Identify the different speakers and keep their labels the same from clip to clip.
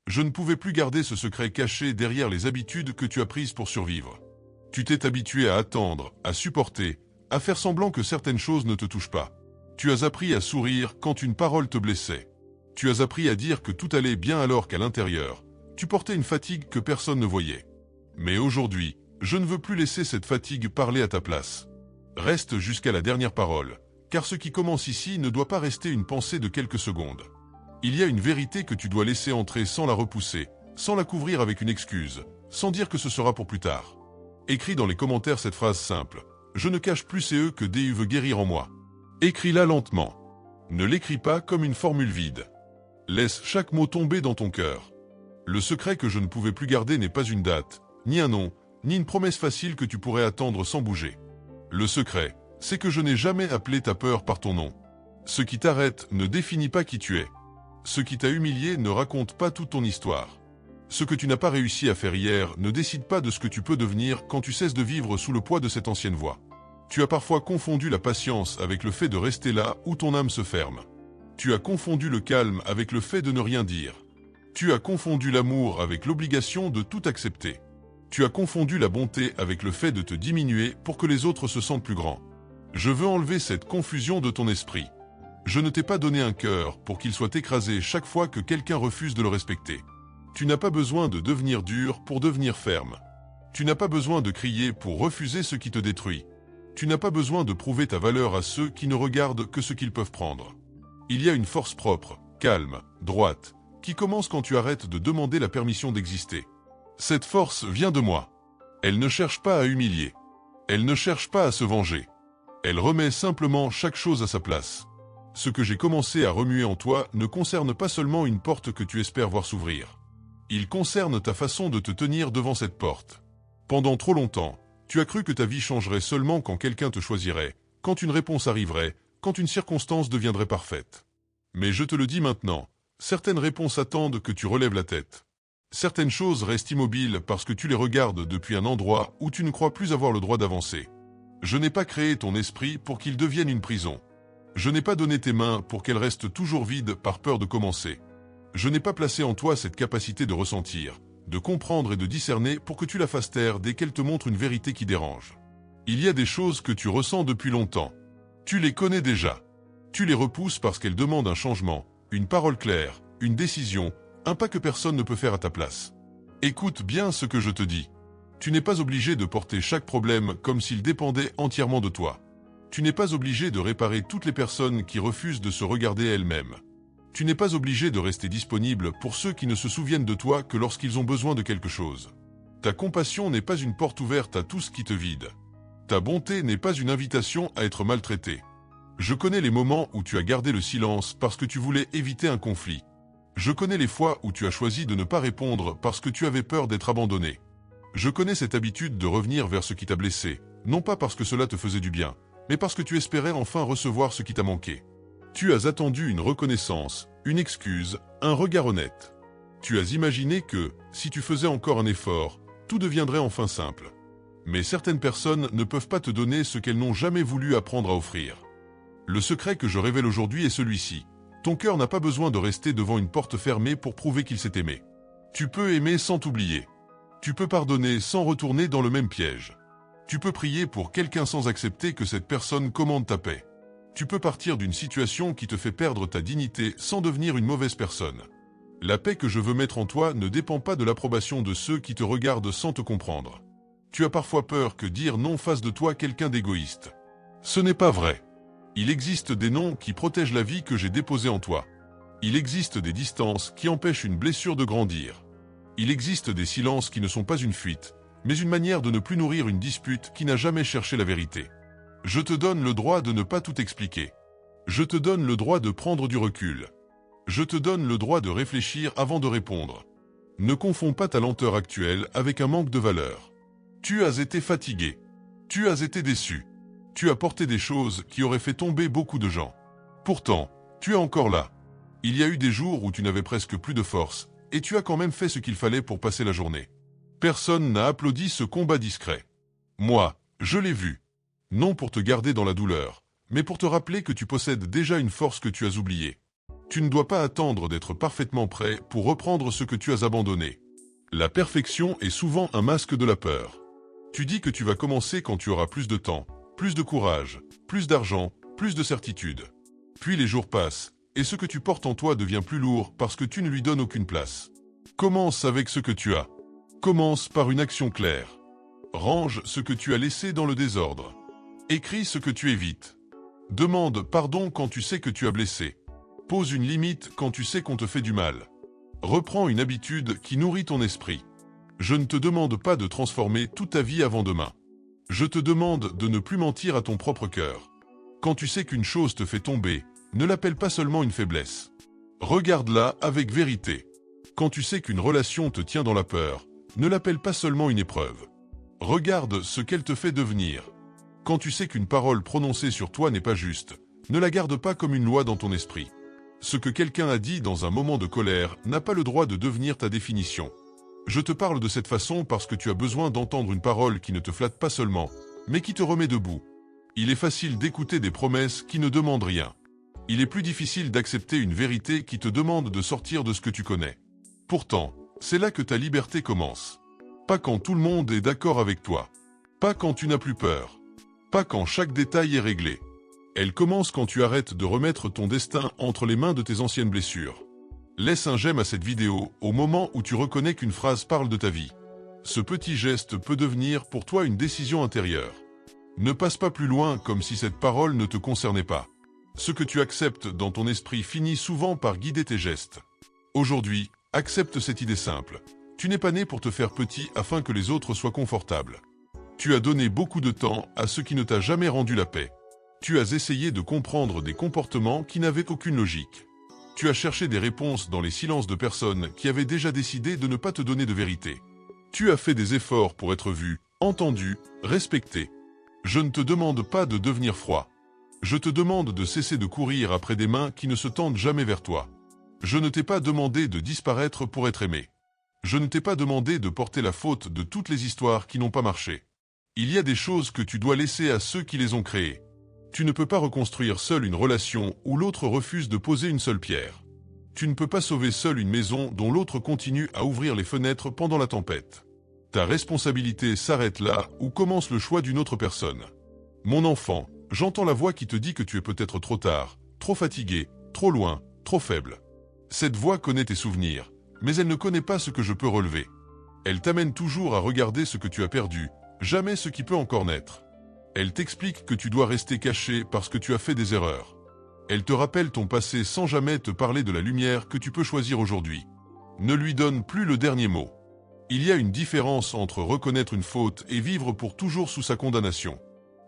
Speaker 1: Je ne pouvais plus garder ce secret caché derrière les habitudes que tu as prises pour survivre. Tu t'es habitué à attendre, à supporter, à faire semblant que certaines choses ne te touchent pas. Tu as appris à sourire quand une parole te blessait. Tu as appris à dire que tout allait bien alors qu'à l'intérieur, tu portais une fatigue que personne ne voyait. Mais aujourd'hui, je ne veux plus laisser cette fatigue parler à ta place. Reste jusqu'à la dernière parole, car ce qui commence ici ne doit pas rester une pensée de quelques secondes. Il y a une vérité que tu dois laisser entrer sans la repousser, sans la couvrir avec une excuse, sans dire que ce sera pour plus tard. Écris dans les commentaires cette phrase simple. Je ne cache plus CE que DU veut guérir en moi. Écris-la lentement. Ne l'écris pas comme une formule vide. Laisse chaque mot tomber dans ton cœur. Le secret que je ne pouvais plus garder n'est pas une date, ni un nom, ni une promesse facile que tu pourrais attendre sans bouger. Le secret, c'est que je n'ai jamais appelé ta peur par ton nom. Ce qui t'arrête ne définit pas qui tu es. Ce qui t'a humilié ne raconte pas toute ton histoire. Ce que tu n'as pas réussi à faire hier ne décide pas de ce que tu peux devenir quand tu cesses de vivre sous le poids de cette ancienne voix. Tu as parfois confondu la patience avec le fait de rester là où ton âme se ferme. Tu as confondu le calme avec le fait de ne rien dire. Tu as confondu l'amour avec l'obligation de tout accepter. Tu as confondu la bonté avec le fait de te diminuer pour que les autres se sentent plus grands. Je veux enlever cette confusion de ton esprit. Je ne t'ai pas donné un cœur pour qu'il soit écrasé chaque fois que quelqu'un refuse de le respecter. Tu n'as pas besoin de devenir dur pour devenir ferme. Tu n'as pas besoin de crier pour refuser ce qui te détruit. Tu n'as pas besoin de prouver ta valeur à ceux qui ne regardent que ce qu'ils peuvent prendre. Il y a une force propre, calme, droite, qui commence quand tu arrêtes de demander la permission d'exister. Cette force vient de moi. Elle ne cherche pas à humilier. Elle ne cherche pas à se venger. Elle remet simplement chaque chose à sa place. Ce que j'ai commencé à remuer en toi ne concerne pas seulement une porte que tu espères voir s'ouvrir. Il concerne ta façon de te tenir devant cette porte. Pendant trop longtemps, tu as cru que ta vie changerait seulement quand quelqu'un te choisirait, quand une réponse arriverait, quand une circonstance deviendrait parfaite. Mais je te le dis maintenant, certaines réponses attendent que tu relèves la tête. Certaines choses restent immobiles parce que tu les regardes depuis un endroit où tu ne crois plus avoir le droit d'avancer. Je n'ai pas créé ton esprit pour qu'il devienne une prison. Je n'ai pas donné tes mains pour qu'elles restent toujours vides par peur de commencer. Je n'ai pas placé en toi cette capacité de ressentir, de comprendre et de discerner pour que tu la fasses taire dès qu'elle te montre une vérité qui dérange. Il y a des choses que tu ressens depuis longtemps. Tu les connais déjà. Tu les repousses parce qu'elles demandent un changement, une parole claire, une décision, un pas que personne ne peut faire à ta place. Écoute bien ce que je te dis. Tu n'es pas obligé de porter chaque problème comme s'il dépendait entièrement de toi. Tu n'es pas obligé de réparer toutes les personnes qui refusent de se regarder elles-mêmes. Tu n'es pas obligé de rester disponible pour ceux qui ne se souviennent de toi que lorsqu'ils ont besoin de quelque chose. Ta compassion n'est pas une porte ouverte à tout ce qui te vide. Ta bonté n'est pas une invitation à être maltraité. Je connais les moments où tu as gardé le silence parce que tu voulais éviter un conflit. Je connais les fois où tu as choisi de ne pas répondre parce que tu avais peur d'être abandonné. Je connais cette habitude de revenir vers ce qui t'a blessé, non pas parce que cela te faisait du bien, mais parce que tu espérais enfin recevoir ce qui t'a manqué. Tu as attendu une reconnaissance, une excuse, un regard honnête. Tu as imaginé que, si tu faisais encore un effort, tout deviendrait enfin simple. Mais certaines personnes ne peuvent pas te donner ce qu'elles n'ont jamais voulu apprendre à offrir. Le secret que je révèle aujourd'hui est celui-ci. Ton cœur n'a pas besoin de rester devant une porte fermée pour prouver qu'il s'est aimé. Tu peux aimer sans t'oublier. Tu peux pardonner sans retourner dans le même piège. Tu peux prier pour quelqu'un sans accepter que cette personne commande ta paix. Tu peux partir d'une situation qui te fait perdre ta dignité sans devenir une mauvaise personne. La paix que je veux mettre en toi ne dépend pas de l'approbation de ceux qui te regardent sans te comprendre. Tu as parfois peur que dire non fasse de toi quelqu'un d'égoïste. Ce n'est pas vrai. Il existe des noms qui protègent la vie que j'ai déposée en toi. Il existe des distances qui empêchent une blessure de grandir. Il existe des silences qui ne sont pas une fuite, mais une manière de ne plus nourrir une dispute qui n'a jamais cherché la vérité. Je te donne le droit de ne pas tout expliquer. Je te donne le droit de prendre du recul. Je te donne le droit de réfléchir avant de répondre. Ne confonds pas ta lenteur actuelle avec un manque de valeur. Tu as été fatigué. Tu as été déçu. Tu as porté des choses qui auraient fait tomber beaucoup de gens. Pourtant, tu es encore là. Il y a eu des jours où tu n'avais presque plus de force, et tu as quand même fait ce qu'il fallait pour passer la journée. Personne n'a applaudi ce combat discret. Moi, je l'ai vu. Non pour te garder dans la douleur, mais pour te rappeler que tu possèdes déjà une force que tu as oubliée. Tu ne dois pas attendre d'être parfaitement prêt pour reprendre ce que tu as abandonné. La perfection est souvent un masque de la peur. Tu dis que tu vas commencer quand tu auras plus de temps, plus de courage, plus d'argent, plus de certitude. Puis les jours passent, et ce que tu portes en toi devient plus lourd parce que tu ne lui donnes aucune place. Commence avec ce que tu as. Commence par une action claire. Range ce que tu as laissé dans le désordre. Écris ce que tu évites. Demande pardon quand tu sais que tu as blessé. Pose une limite quand tu sais qu'on te fait du mal. Reprends une habitude qui nourrit ton esprit. Je ne te demande pas de transformer toute ta vie avant demain. Je te demande de ne plus mentir à ton propre cœur. Quand tu sais qu'une chose te fait tomber, ne l'appelle pas seulement une faiblesse. Regarde-la avec vérité. Quand tu sais qu'une relation te tient dans la peur, ne l'appelle pas seulement une épreuve. Regarde ce qu'elle te fait devenir. Quand tu sais qu'une parole prononcée sur toi n'est pas juste, ne la garde pas comme une loi dans ton esprit. Ce que quelqu'un a dit dans un moment de colère n'a pas le droit de devenir ta définition. Je te parle de cette façon parce que tu as besoin d'entendre une parole qui ne te flatte pas seulement, mais qui te remet debout. Il est facile d'écouter des promesses qui ne demandent rien. Il est plus difficile d'accepter une vérité qui te demande de sortir de ce que tu connais. Pourtant, c'est là que ta liberté commence. Pas quand tout le monde est d'accord avec toi. Pas quand tu n'as plus peur. Pas quand chaque détail est réglé. Elle commence quand tu arrêtes de remettre ton destin entre les mains de tes anciennes blessures. Laisse un j'aime à cette vidéo au moment où tu reconnais qu'une phrase parle de ta vie. Ce petit geste peut devenir pour toi une décision intérieure. Ne passe pas plus loin comme si cette parole ne te concernait pas. Ce que tu acceptes dans ton esprit finit souvent par guider tes gestes. Aujourd'hui, accepte cette idée simple. Tu n'es pas né pour te faire petit afin que les autres soient confortables. Tu as donné beaucoup de temps à ce qui ne t'a jamais rendu la paix. Tu as essayé de comprendre des comportements qui n'avaient aucune logique. Tu as cherché des réponses dans les silences de personnes qui avaient déjà décidé de ne pas te donner de vérité. Tu as fait des efforts pour être vu, entendu, respecté. Je ne te demande pas de devenir froid. Je te demande de cesser de courir après des mains qui ne se tendent jamais vers toi. Je ne t'ai pas demandé de disparaître pour être aimé. Je ne t'ai pas demandé de porter la faute de toutes les histoires qui n'ont pas marché. Il y a des choses que tu dois laisser à ceux qui les ont créées. Tu ne peux pas reconstruire seul une relation où l'autre refuse de poser une seule pierre. Tu ne peux pas sauver seul une maison dont l'autre continue à ouvrir les fenêtres pendant la tempête. Ta responsabilité s'arrête là où commence le choix d'une autre personne. Mon enfant, j'entends la voix qui te dit que tu es peut-être trop tard, trop fatigué, trop loin, trop faible. Cette voix connaît tes souvenirs, mais elle ne connaît pas ce que je peux relever. Elle t'amène toujours à regarder ce que tu as perdu, jamais ce qui peut encore naître. Elle t'explique que tu dois rester caché parce que tu as fait des erreurs. Elle te rappelle ton passé sans jamais te parler de la lumière que tu peux choisir aujourd'hui. Ne lui donne plus le dernier mot. Il y a une différence entre reconnaître une faute et vivre pour toujours sous sa condamnation.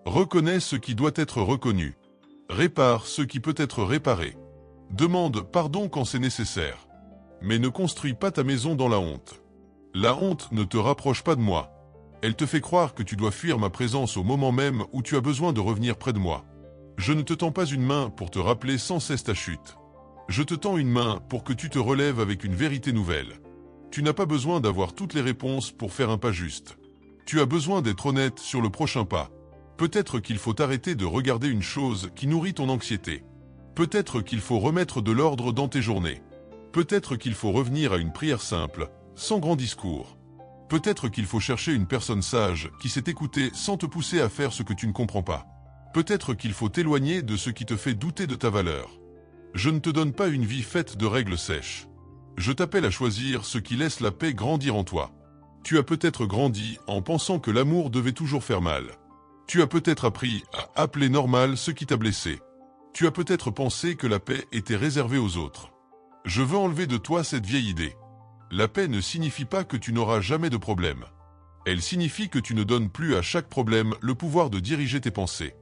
Speaker 1: Reconnais ce qui doit être reconnu. Répare ce qui peut être réparé. Demande pardon quand c'est nécessaire. Mais ne construis pas ta maison dans la honte. La honte ne te rapproche pas de moi. Elle te fait croire que tu dois fuir ma présence au moment même où tu as besoin de revenir près de moi. Je ne te tends pas une main pour te rappeler sans cesse ta chute. Je te tends une main pour que tu te relèves avec une vérité nouvelle. Tu n'as pas besoin d'avoir toutes les réponses pour faire un pas juste. Tu as besoin d'être honnête sur le prochain pas. Peut-être qu'il faut arrêter de regarder une chose qui nourrit ton anxiété. Peut-être qu'il faut remettre de l'ordre dans tes journées. Peut-être qu'il faut revenir à une prière simple, sans grand discours. Peut-être qu'il faut chercher une personne sage qui sait t'écouter sans te pousser à faire ce que tu ne comprends pas. Peut-être qu'il faut t'éloigner de ce qui te fait douter de ta valeur. Je ne te donne pas une vie faite de règles sèches. Je t'appelle à choisir ce qui laisse la paix grandir en toi. Tu as peut-être grandi en pensant que l'amour devait toujours faire mal. Tu as peut-être appris à appeler normal ce qui t'a blessé. Tu as peut-être pensé que la paix était réservée aux autres. Je veux enlever de toi cette vieille idée. La paix ne signifie pas que tu n'auras jamais de problème. Elle signifie que tu ne donnes plus à chaque problème le pouvoir de diriger tes pensées.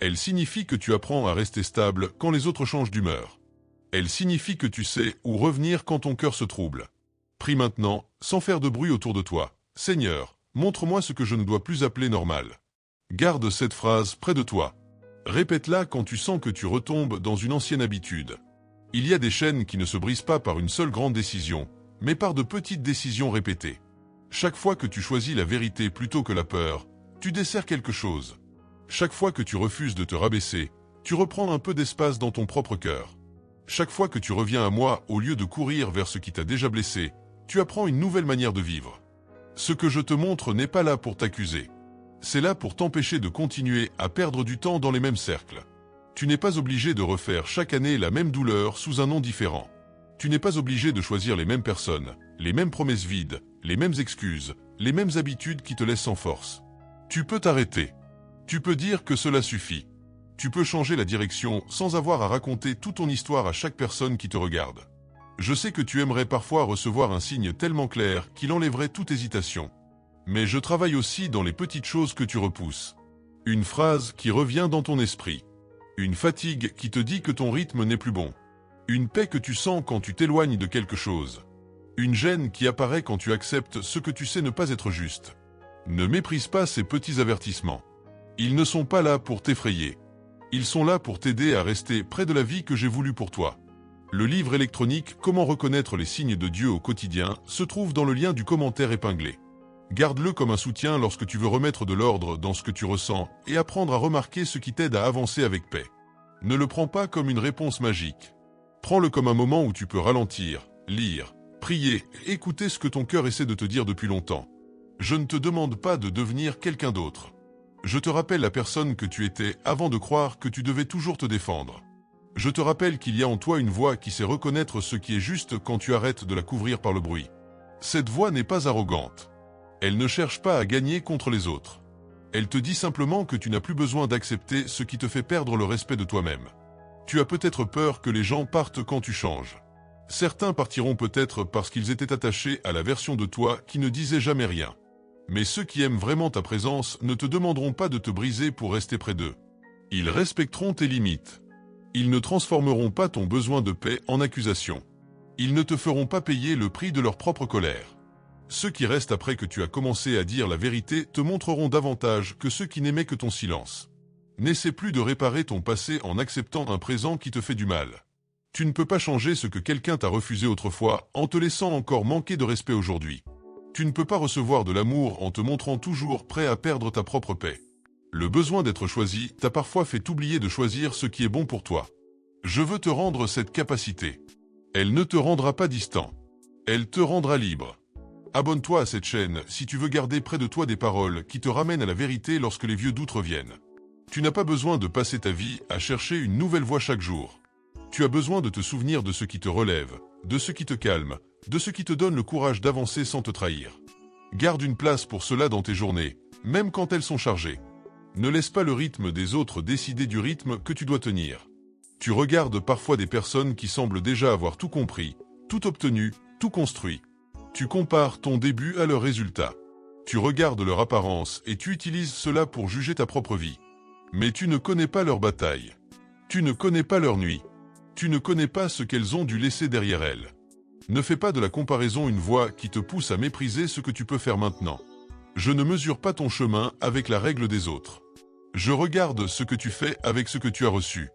Speaker 1: Elle signifie que tu apprends à rester stable quand les autres changent d'humeur. Elle signifie que tu sais où revenir quand ton cœur se trouble. Prie maintenant, sans faire de bruit autour de toi. Seigneur, montre-moi ce que je ne dois plus appeler normal. Garde cette phrase près de toi. Répète-la quand tu sens que tu retombes dans une ancienne habitude. Il y a des chaînes qui ne se brisent pas par une seule grande décision, mais par de petites décisions répétées. Chaque fois que tu choisis la vérité plutôt que la peur, tu desserres quelque chose. Chaque fois que tu refuses de te rabaisser, tu reprends un peu d'espace dans ton propre cœur. Chaque fois que tu reviens à moi, au lieu de courir vers ce qui t'a déjà blessé, tu apprends une nouvelle manière de vivre. Ce que je te montre n'est pas là pour t'accuser. C'est là pour t'empêcher de continuer à perdre du temps dans les mêmes cercles. Tu n'es pas obligé de refaire chaque année la même douleur sous un nom différent. Tu n'es pas obligé de choisir les mêmes personnes, les mêmes promesses vides, les mêmes excuses, les mêmes habitudes qui te laissent sans force. Tu peux t'arrêter. Tu peux dire que cela suffit. Tu peux changer la direction sans avoir à raconter toute ton histoire à chaque personne qui te regarde. Je sais que tu aimerais parfois recevoir un signe tellement clair qu'il enlèverait toute hésitation. Mais je travaille aussi dans les petites choses que tu repousses. Une phrase qui revient dans ton esprit. Une fatigue qui te dit que ton rythme n'est plus bon. Une paix que tu sens quand tu t'éloignes de quelque chose. Une gêne qui apparaît quand tu acceptes ce que tu sais ne pas être juste. Ne méprise pas ces petits avertissements. Ils ne sont pas là pour t'effrayer. Ils sont là pour t'aider à rester près de la vie que j'ai voulu pour toi. Le livre électronique « Comment reconnaître les signes de Dieu au quotidien » se trouve dans le lien du commentaire épinglé. Garde-le comme un soutien lorsque tu veux remettre de l'ordre dans ce que tu ressens et apprendre à remarquer ce qui t'aide à avancer avec paix. Ne le prends pas comme une réponse magique. Prends-le comme un moment où tu peux ralentir, lire, prier et écouter ce que ton cœur essaie de te dire depuis longtemps. Je ne te demande pas de devenir quelqu'un d'autre. Je te rappelle la personne que tu étais avant de croire que tu devais toujours te défendre. Je te rappelle qu'il y a en toi une voix qui sait reconnaître ce qui est juste quand tu arrêtes de la couvrir par le bruit. Cette voix n'est pas arrogante. Elle ne cherche pas à gagner contre les autres. Elle te dit simplement que tu n'as plus besoin d'accepter ce qui te fait perdre le respect de toi-même. Tu as peut-être peur que les gens partent quand tu changes. Certains partiront peut-être parce qu'ils étaient attachés à la version de toi qui ne disait jamais rien. Mais ceux qui aiment vraiment ta présence ne te demanderont pas de te briser pour rester près d'eux. Ils respecteront tes limites. Ils ne transformeront pas ton besoin de paix en accusation. Ils ne te feront pas payer le prix de leur propre colère. Ceux qui restent après que tu as commencé à dire la vérité te montreront davantage que ceux qui n'aimaient que ton silence. N'essaie plus de réparer ton passé en acceptant un présent qui te fait du mal. Tu ne peux pas changer ce que quelqu'un t'a refusé autrefois en te laissant encore manquer de respect aujourd'hui. Tu ne peux pas recevoir de l'amour en te montrant toujours prêt à perdre ta propre paix. Le besoin d'être choisi t'a parfois fait oublier de choisir ce qui est bon pour toi. Je veux te rendre cette capacité. Elle ne te rendra pas distant. Elle te rendra libre. Abonne-toi à cette chaîne si tu veux garder près de toi des paroles qui te ramènent à la vérité lorsque les vieux doutes reviennent. Tu n'as pas besoin de passer ta vie à chercher une nouvelle voie chaque jour. Tu as besoin de te souvenir de ce qui te relève, de ce qui te calme, de ce qui te donne le courage d'avancer sans te trahir. Garde une place pour cela dans tes journées, même quand elles sont chargées. Ne laisse pas le rythme des autres décider du rythme que tu dois tenir. Tu regardes parfois des personnes qui semblent déjà avoir tout compris, tout obtenu, tout construit. Tu compares ton début à leurs résultats. Tu regardes leur apparence et tu utilises cela pour juger ta propre vie. Mais tu ne connais pas leur bataille. Tu ne connais pas leur nuit. Tu ne connais pas ce qu'elles ont dû laisser derrière elles. Ne fais pas de la comparaison une voie qui te pousse à mépriser ce que tu peux faire maintenant. Je ne mesure pas ton chemin avec la règle des autres. Je regarde ce que tu fais avec ce que tu as reçu.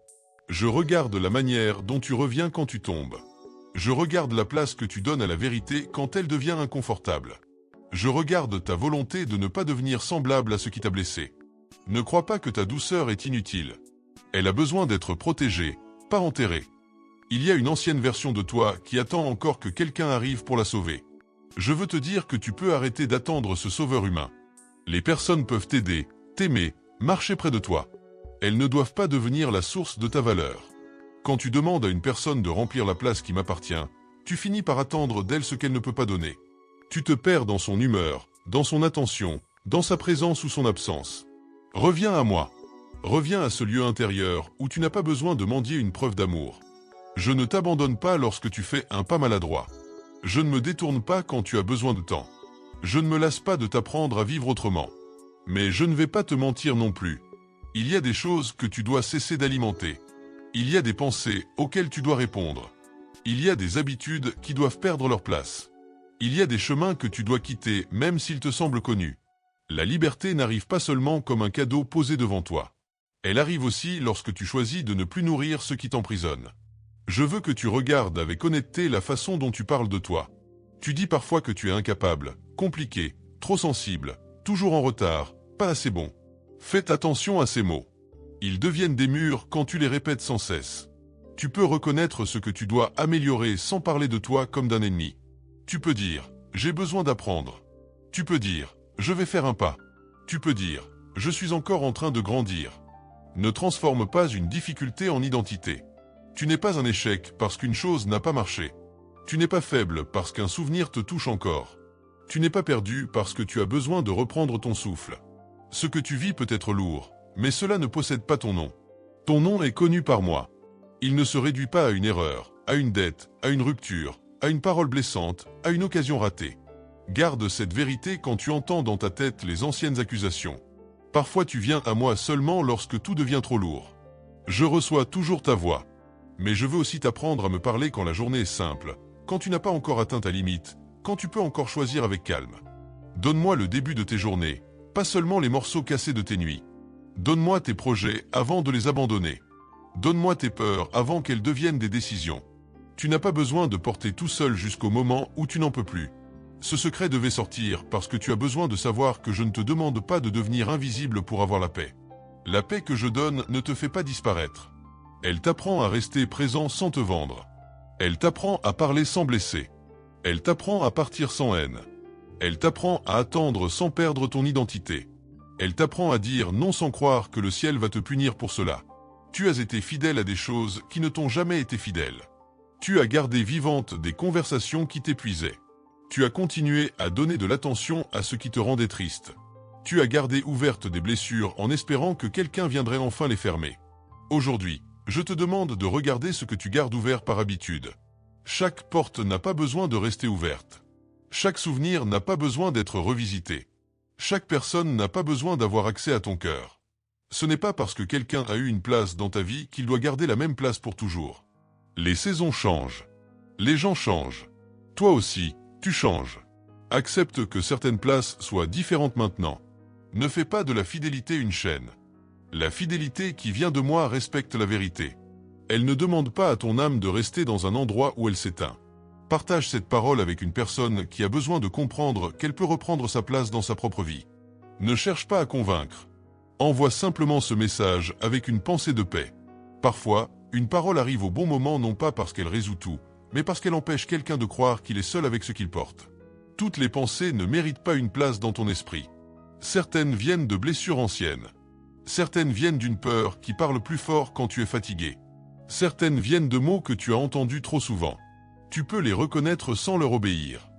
Speaker 1: Je regarde la manière dont tu reviens quand tu tombes. Je regarde la place que tu donnes à la vérité quand elle devient inconfortable. Je regarde ta volonté de ne pas devenir semblable à ce qui t'a blessé. Ne crois pas que ta douceur est inutile. Elle a besoin d'être protégée, pas enterrée. Il y a une ancienne version de toi qui attend encore que quelqu'un arrive pour la sauver. Je veux te dire que tu peux arrêter d'attendre ce sauveur humain. Les personnes peuvent t'aider, t'aimer, marcher près de toi. Elles ne doivent pas devenir la source de ta valeur. Quand tu demandes à une personne de remplir la place qui m'appartient, tu finis par attendre d'elle ce qu'elle ne peut pas donner. Tu te perds dans son humeur, dans son attention, dans sa présence ou son absence. Reviens à moi. Reviens à ce lieu intérieur où tu n'as pas besoin de mendier une preuve d'amour. Je ne t'abandonne pas lorsque tu fais un pas maladroit. Je ne me détourne pas quand tu as besoin de temps. Je ne me lasse pas de t'apprendre à vivre autrement. Mais je ne vais pas te mentir non plus. Il y a des choses que tu dois cesser d'alimenter. Il y a des pensées auxquelles tu dois répondre. Il y a des habitudes qui doivent perdre leur place. Il y a des chemins que tu dois quitter même s'ils te semblent connus. La liberté n'arrive pas seulement comme un cadeau posé devant toi. Elle arrive aussi lorsque tu choisis de ne plus nourrir ce qui t'emprisonne. Je veux que tu regardes avec honnêteté la façon dont tu parles de toi. Tu dis parfois que tu es incapable, compliqué, trop sensible, toujours en retard, pas assez bon. Faites attention à ces mots. Ils deviennent des murs quand tu les répètes sans cesse. Tu peux reconnaître ce que tu dois améliorer sans parler de toi comme d'un ennemi. Tu peux dire « J'ai besoin d'apprendre ». Tu peux dire « Je vais faire un pas ». Tu peux dire « Je suis encore en train de grandir ». Ne transforme pas une difficulté en identité. Tu n'es pas un échec parce qu'une chose n'a pas marché. Tu n'es pas faible parce qu'un souvenir te touche encore. Tu n'es pas perdu parce que tu as besoin de reprendre ton souffle. Ce que tu vis peut être lourd, mais cela ne possède pas ton nom. Ton nom est connu par moi. Il ne se réduit pas à une erreur, à une dette, à une rupture, à une parole blessante, à une occasion ratée. Garde cette vérité quand tu entends dans ta tête les anciennes accusations. Parfois tu viens à moi seulement lorsque tout devient trop lourd. Je reçois toujours ta voix. Mais je veux aussi t'apprendre à me parler quand la journée est simple, quand tu n'as pas encore atteint ta limite, quand tu peux encore choisir avec calme. Donne-moi le début de tes journées, pas seulement les morceaux cassés de tes nuits. Donne-moi tes projets avant de les abandonner. Donne-moi tes peurs avant qu'elles deviennent des décisions. Tu n'as pas besoin de porter tout seul jusqu'au moment où tu n'en peux plus. Ce secret devait sortir parce que tu as besoin de savoir que je ne te demande pas de devenir invisible pour avoir la paix. La paix que je donne ne te fait pas disparaître. Elle t'apprend à rester présent sans te vendre. Elle t'apprend à parler sans blesser. Elle t'apprend à partir sans haine. Elle t'apprend à attendre sans perdre ton identité. Elle t'apprend à dire non sans croire que le ciel va te punir pour cela. Tu as été fidèle à des choses qui ne t'ont jamais été fidèles. Tu as gardé vivantes des conversations qui t'épuisaient. Tu as continué à donner de l'attention à ce qui te rendait triste. Tu as gardé ouvertes des blessures en espérant que quelqu'un viendrait enfin les fermer. Aujourd'hui, je te demande de regarder ce que tu gardes ouvert par habitude. Chaque porte n'a pas besoin de rester ouverte. Chaque souvenir n'a pas besoin d'être revisité. Chaque personne n'a pas besoin d'avoir accès à ton cœur. Ce n'est pas parce que quelqu'un a eu une place dans ta vie qu'il doit garder la même place pour toujours. Les saisons changent. Les gens changent. Toi aussi, tu changes. Accepte que certaines places soient différentes maintenant. Ne fais pas de la fidélité une chaîne. La fidélité qui vient de moi respecte la vérité. Elle ne demande pas à ton âme de rester dans un endroit où elle s'éteint. Partage cette parole avec une personne qui a besoin de comprendre qu'elle peut reprendre sa place dans sa propre vie. Ne cherche pas à convaincre. Envoie simplement ce message avec une pensée de paix. Parfois, une parole arrive au bon moment non pas parce qu'elle résout tout, mais parce qu'elle empêche quelqu'un de croire qu'il est seul avec ce qu'il porte. Toutes les pensées ne méritent pas une place dans ton esprit. Certaines viennent de blessures anciennes. Certaines viennent d'une peur qui parle plus fort quand tu es fatigué. Certaines viennent de mots que tu as entendus trop souvent. Tu peux les reconnaître sans leur obéir.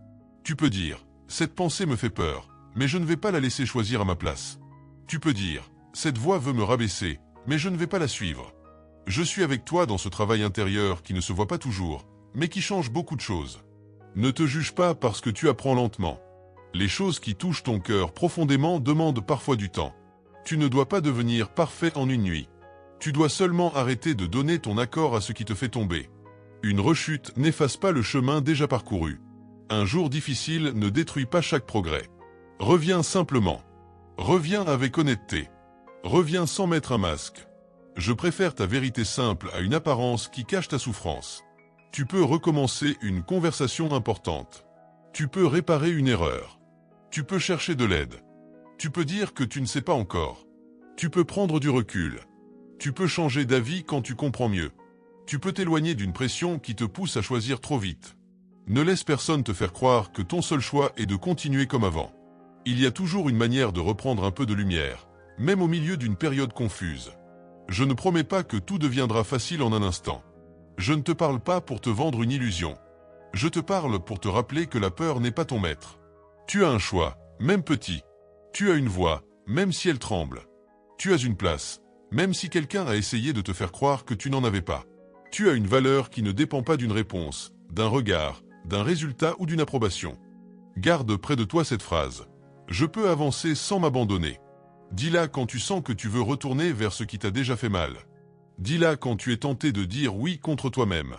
Speaker 1: Tu peux dire « Cette pensée me fait peur, mais je ne vais pas la laisser choisir à ma place. » Tu peux dire « Cette voix veut me rabaisser, mais je ne vais pas la suivre. » Je suis avec toi dans ce travail intérieur qui ne se voit pas toujours, mais qui change beaucoup de choses. Ne te juge pas parce que tu apprends lentement. Les choses qui touchent ton cœur profondément demandent parfois du temps. Tu ne dois pas devenir parfait en une nuit. Tu dois seulement arrêter de donner ton accord à ce qui te fait tomber. Une rechute n'efface pas le chemin déjà parcouru. Un jour difficile ne détruit pas chaque progrès. Reviens simplement. Reviens avec honnêteté. Reviens sans mettre un masque. Je préfère ta vérité simple à une apparence qui cache ta souffrance. Tu peux recommencer une conversation importante. Tu peux réparer une erreur. Tu peux chercher de l'aide. Tu peux dire que tu ne sais pas encore. Tu peux prendre du recul. Tu peux changer d'avis quand tu comprends mieux. Tu peux t'éloigner d'une pression qui te pousse à choisir trop vite. Ne laisse personne te faire croire que ton seul choix est de continuer comme avant. Il y a toujours une manière de reprendre un peu de lumière, même au milieu d'une période confuse. Je ne promets pas que tout deviendra facile en un instant. Je ne te parle pas pour te vendre une illusion. Je te parle pour te rappeler que la peur n'est pas ton maître. Tu as un choix, même petit. Tu as une voix, même si elle tremble. Tu as une place, même si quelqu'un a essayé de te faire croire que tu n'en avais pas. Tu as une valeur qui ne dépend pas d'une réponse, d'un regard, d'un résultat ou d'une approbation. Garde près de toi cette phrase. Je peux avancer sans m'abandonner. Dis-la quand tu sens que tu veux retourner vers ce qui t'a déjà fait mal. Dis-la quand tu es tenté de dire oui contre toi-même.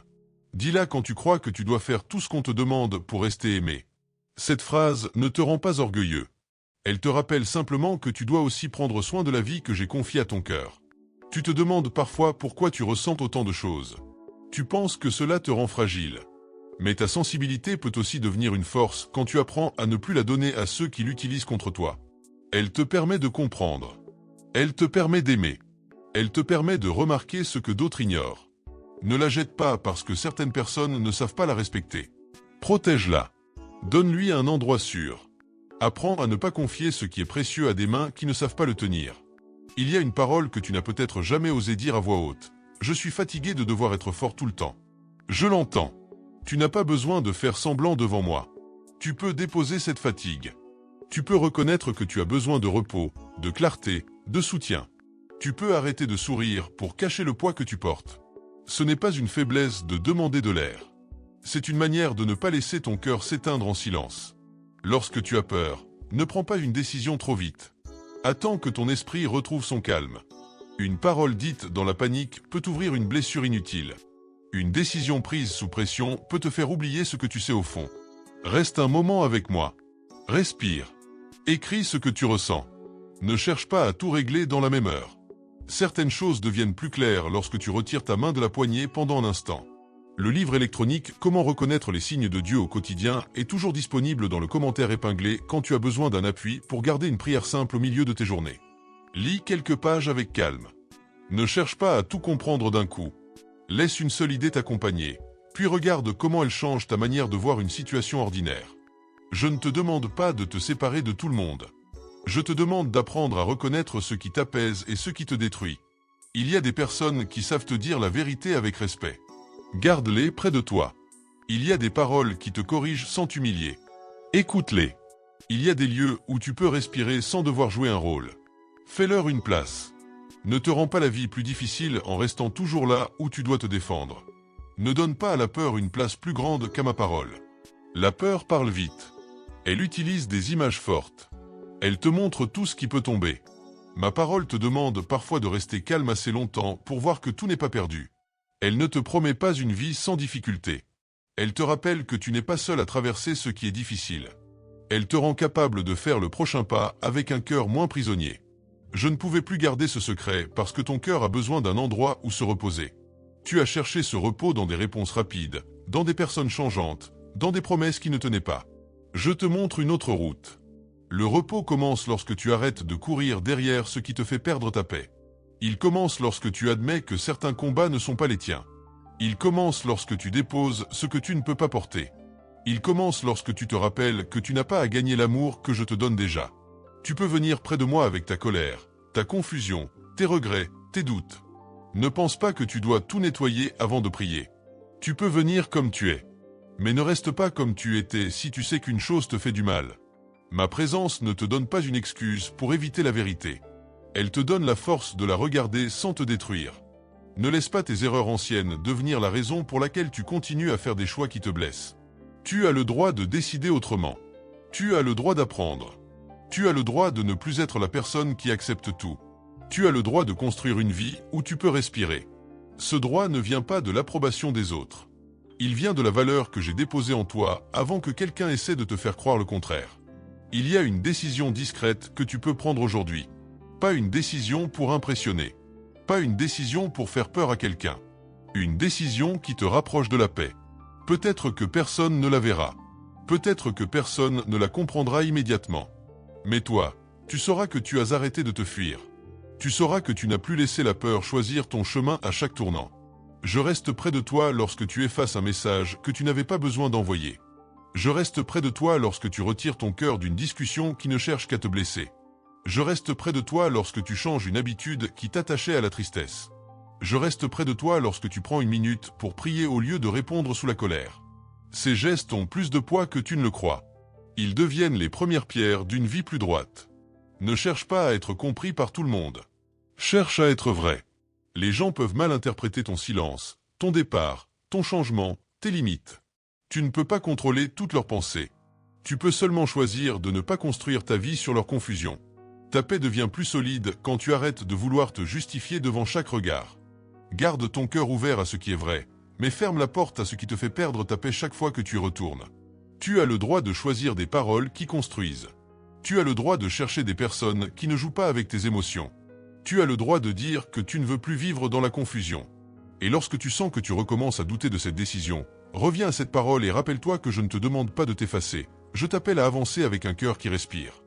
Speaker 1: Dis-la quand tu crois que tu dois faire tout ce qu'on te demande pour rester aimé. Cette phrase ne te rend pas orgueilleux. Elle te rappelle simplement que tu dois aussi prendre soin de la vie que j'ai confiée à ton cœur. Tu te demandes parfois pourquoi tu ressens autant de choses. Tu penses que cela te rend fragile. Mais ta sensibilité peut aussi devenir une force quand tu apprends à ne plus la donner à ceux qui l'utilisent contre toi. Elle te permet de comprendre. Elle te permet d'aimer. Elle te permet de remarquer ce que d'autres ignorent. Ne la jette pas parce que certaines personnes ne savent pas la respecter. Protège-la. Donne-lui un endroit sûr. Apprends à ne pas confier ce qui est précieux à des mains qui ne savent pas le tenir. Il y a une parole que tu n'as peut-être jamais osé dire à voix haute. Je suis fatigué de devoir être fort tout le temps. Je l'entends. Tu n'as pas besoin de faire semblant devant moi. Tu peux déposer cette fatigue. Tu peux reconnaître que tu as besoin de repos, de clarté, de soutien. Tu peux arrêter de sourire pour cacher le poids que tu portes. Ce n'est pas une faiblesse de demander de l'air. C'est une manière de ne pas laisser ton cœur s'éteindre en silence. Lorsque tu as peur, ne prends pas une décision trop vite. Attends que ton esprit retrouve son calme. Une parole dite dans la panique peut ouvrir une blessure inutile. Une décision prise sous pression peut te faire oublier ce que tu sais au fond. Reste un moment avec moi. Respire. Écris ce que tu ressens. Ne cherche pas à tout régler dans la même heure. Certaines choses deviennent plus claires lorsque tu retires ta main de la poignée pendant un instant. Le livre électronique « Comment reconnaître les signes de Dieu au quotidien » est toujours disponible dans le commentaire épinglé quand tu as besoin d'un appui pour garder une prière simple au milieu de tes journées. Lis quelques pages avec calme. Ne cherche pas à tout comprendre d'un coup. Laisse une seule idée t'accompagner, puis regarde comment elle change ta manière de voir une situation ordinaire. Je ne te demande pas de te séparer de tout le monde. Je te demande d'apprendre à reconnaître ce qui t'apaise et ce qui te détruit. Il y a des personnes qui savent te dire la vérité avec respect. Garde-les près de toi. Il y a des paroles qui te corrigent sans t'humilier. Écoute-les. Il y a des lieux où tu peux respirer sans devoir jouer un rôle. Fais-leur une place. Ne te rends pas la vie plus difficile en restant toujours là où tu dois te défendre. Ne donne pas à la peur une place plus grande qu'à ma parole. La peur parle vite. Elle utilise des images fortes. Elle te montre tout ce qui peut tomber. Ma parole te demande parfois de rester calme assez longtemps pour voir que tout n'est pas perdu. Elle ne te promet pas une vie sans difficulté. Elle te rappelle que tu n'es pas seul à traverser ce qui est difficile. Elle te rend capable de faire le prochain pas avec un cœur moins prisonnier. Je ne pouvais plus garder ce secret parce que ton cœur a besoin d'un endroit où se reposer. Tu as cherché ce repos dans des réponses rapides, dans des personnes changeantes, dans des promesses qui ne tenaient pas. Je te montre une autre route. Le repos commence lorsque tu arrêtes de courir derrière ce qui te fait perdre ta paix. Il commence lorsque tu admets que certains combats ne sont pas les tiens. Il commence lorsque tu déposes ce que tu ne peux pas porter. Il commence lorsque tu te rappelles que tu n'as pas à gagner l'amour que je te donne déjà. Tu peux venir près de moi avec ta colère, ta confusion, tes regrets, tes doutes. Ne pense pas que tu dois tout nettoyer avant de prier. Tu peux venir comme tu es. Mais ne reste pas comme tu étais si tu sais qu'une chose te fait du mal. Ma présence ne te donne pas une excuse pour éviter la vérité. Elle te donne la force de la regarder sans te détruire. Ne laisse pas tes erreurs anciennes devenir la raison pour laquelle tu continues à faire des choix qui te blessent. Tu as le droit de décider autrement. Tu as le droit d'apprendre. Tu as le droit de ne plus être la personne qui accepte tout. Tu as le droit de construire une vie où tu peux respirer. Ce droit ne vient pas de l'approbation des autres. Il vient de la valeur que j'ai déposée en toi avant que quelqu'un essaie de te faire croire le contraire. Il y a une décision discrète que tu peux prendre aujourd'hui. Pas une décision pour impressionner. Pas une décision pour faire peur à quelqu'un. Une décision qui te rapproche de la paix. Peut-être que personne ne la verra. Peut-être que personne ne la comprendra immédiatement. Mais toi, tu sauras que tu as arrêté de te fuir. Tu sauras que tu n'as plus laissé la peur choisir ton chemin à chaque tournant. Je reste près de toi lorsque tu effaces un message que tu n'avais pas besoin d'envoyer. Je reste près de toi lorsque tu retires ton cœur d'une discussion qui ne cherche qu'à te blesser. Je reste près de toi lorsque tu changes une habitude qui t'attachait à la tristesse. Je reste près de toi lorsque tu prends une minute pour prier au lieu de répondre sous la colère. Ces gestes ont plus de poids que tu ne le crois. Ils deviennent les premières pierres d'une vie plus droite. Ne cherche pas à être compris par tout le monde. Cherche à être vrai. Les gens peuvent mal interpréter ton silence, ton départ, ton changement, tes limites. Tu ne peux pas contrôler toutes leurs pensées. Tu peux seulement choisir de ne pas construire ta vie sur leur confusion. Ta paix devient plus solide quand tu arrêtes de vouloir te justifier devant chaque regard. Garde ton cœur ouvert à ce qui est vrai, mais ferme la porte à ce qui te fait perdre ta paix chaque fois que tu y retournes. Tu as le droit de choisir des paroles qui construisent. Tu as le droit de chercher des personnes qui ne jouent pas avec tes émotions. Tu as le droit de dire que tu ne veux plus vivre dans la confusion. Et lorsque tu sens que tu recommences à douter de cette décision, reviens à cette parole et rappelle-toi que je ne te demande pas de t'effacer. Je t'appelle à avancer avec un cœur qui respire.